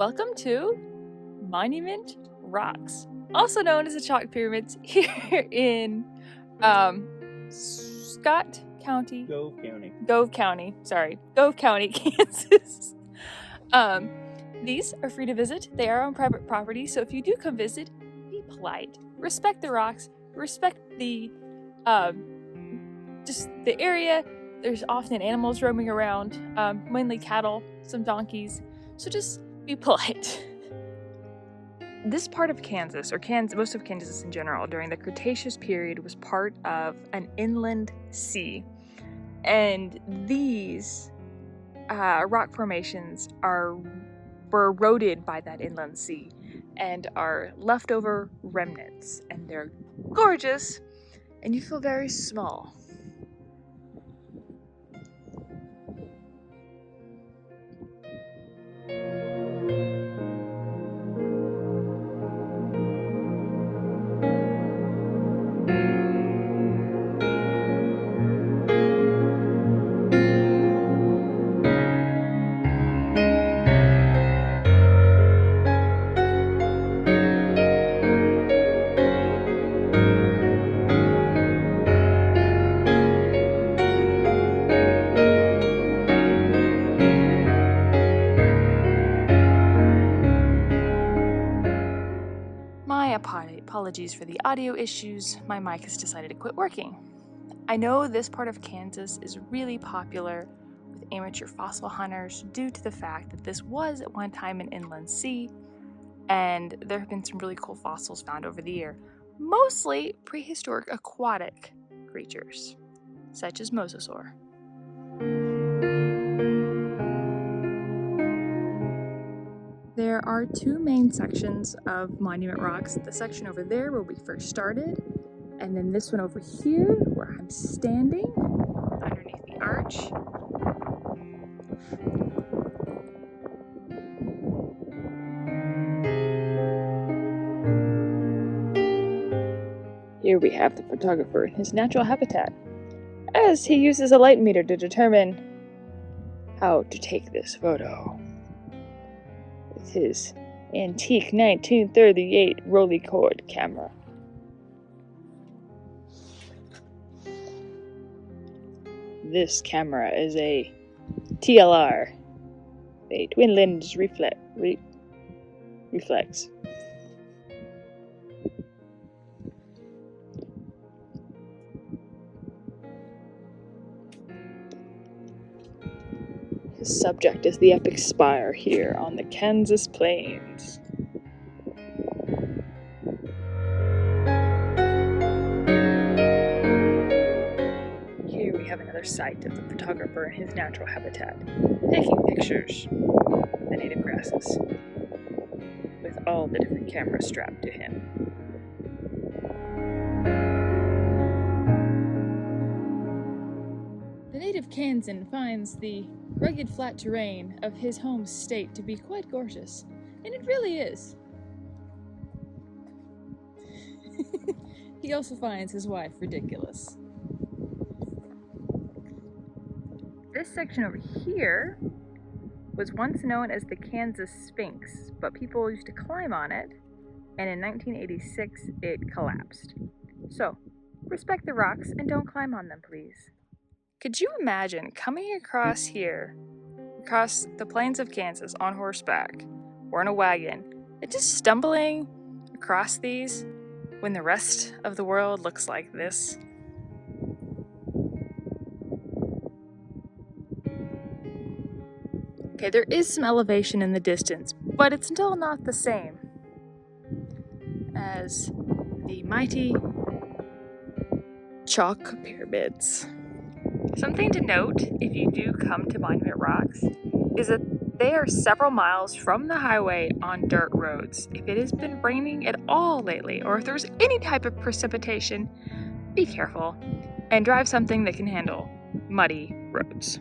Welcome to Monument Rocks, also known as the Chalk Pyramids, here in Scott County. Gove County, Kansas. These are free to visit. They are on private property, so if you do come visit, be polite. Respect the rocks. Respect the just the area. There's often animals roaming around, mainly cattle, some donkeys. So just be polite. This part of Kansas, or most of Kansas in general, during the Cretaceous period was part of an inland sea. And these rock formations were eroded by that inland sea and are leftover remnants. And they're gorgeous, and you feel very small. Apologies for the audio issues, my mic has decided to quit working. I know this part of Kansas is really popular with amateur fossil hunters due to the fact that this was at one time an inland sea, and there have been some really cool fossils found over the year, mostly prehistoric aquatic creatures, such as mosasaur. There are two main sections of Monument Rocks. The section over there where we first started, and then this one over here where I'm standing underneath the arch. Here we have the photographer in his natural habitat, as he uses a light meter to determine how to take this photo. His antique 1938 Rolleicord camera. This camera is a TLR, a twin lens reflex. His subject is the epic spire here on the Kansas plains. Here we have another sight of the photographer in his natural habitat, taking pictures of the native grasses, with all the different cameras strapped to him. The native Kansan finds the rugged flat terrain of his home state to be quite gorgeous, and it really is. He also finds his wife ridiculous. This section over here was once known as the Kansas Sphinx, but people used to climb on it, and in 1986 it collapsed. So, respect the rocks and don't climb on them, please. Could you imagine coming across here, across the plains of Kansas on horseback or in a wagon, and just stumbling across these when the rest of the world looks like this? Okay, there is some elevation in the distance, but it's still not the same as the mighty Chalk Pyramids. Something to note, if you do come to Monument Rocks, is that they are several miles from the highway on dirt roads. If it has been raining at all lately, or if there's any type of precipitation, be careful and drive something that can handle muddy roads.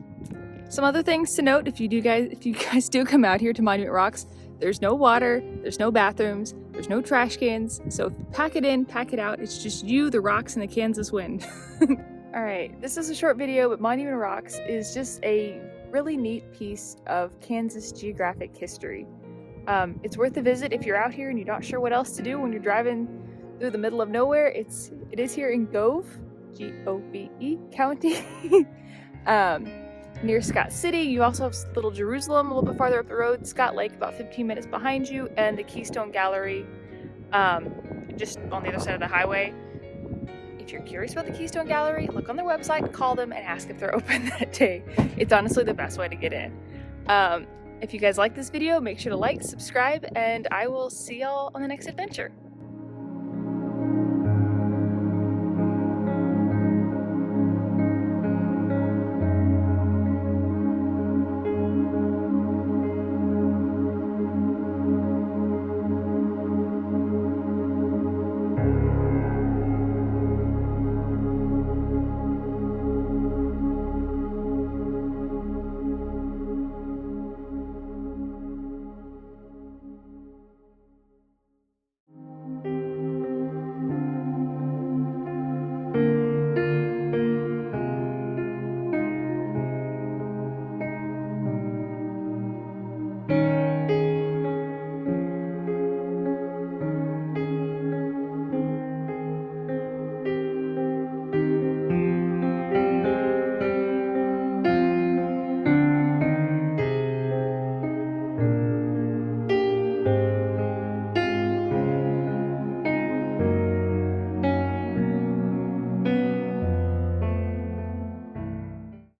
Some other things to note, if you guys do come out here to Monument Rocks, there's no water, there's no bathrooms, there's no trash cans, so pack it in, pack it out, it's just you, the rocks, and the Kansas wind. Alright, this is a short video, but Monument Rocks is just a really neat piece of Kansas geographic history. It's worth a visit if you're out here and you're not sure what else to do when you're driving through the middle of nowhere. It is here in Gove, G-O-V-E County, near Scott City. You also have Little Jerusalem a little bit farther up the road, Scott Lake about 15 minutes behind you, and the Keystone Gallery just on the other side of the highway. If you're curious about the Keystone Gallery, look on their website, call them, and ask if they're open that day. It's honestly the best way to get in. If you guys like this video, make sure to like, subscribe, and I will see y'all on the next adventure.